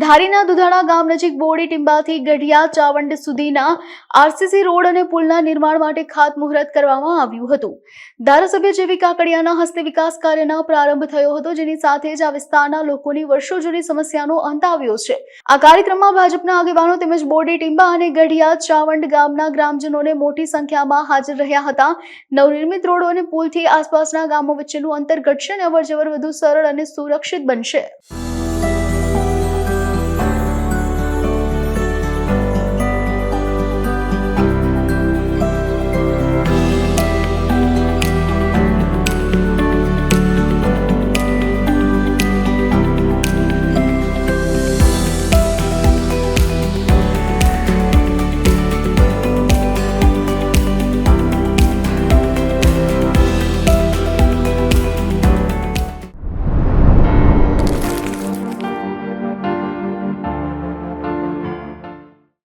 ધારીના દુધાળા ગામ નજીક બોડી ટીંબાથી ગઢિયા ચાવંડ સુધીના આરસીસી રોડ અને પુલના નિર્માણ માટે ખાતમુહૂર્ત કરવામાં આવ્યું હતું. ધારાસભ્ય જેવી કાકડિયાના હસ્તે વિકાસ કાર્યનો પ્રારંભ થયો હતો, જેની સાથે જ આ વિસ્તારના લોકોની વર્ષો જૂની સમસ્યાનો અંત આવ્યો છે. આ કાર્યક્રમમાં ભાજપના આગેવાનો તેમજ બોડી ટીંબા અને ગઢિયા ચાવંડ ગામના ગ્રામજનોને મોટી સંખ્યામાં હાજર રહ્યા હતા. નવનિર્મિત રોડો અને પુલથી આસપાસના ગામો વચ્ચેનું અંતર ઘટશે અને અવરજવર વધુ સરળ અને સુરક્ષિત બનશે.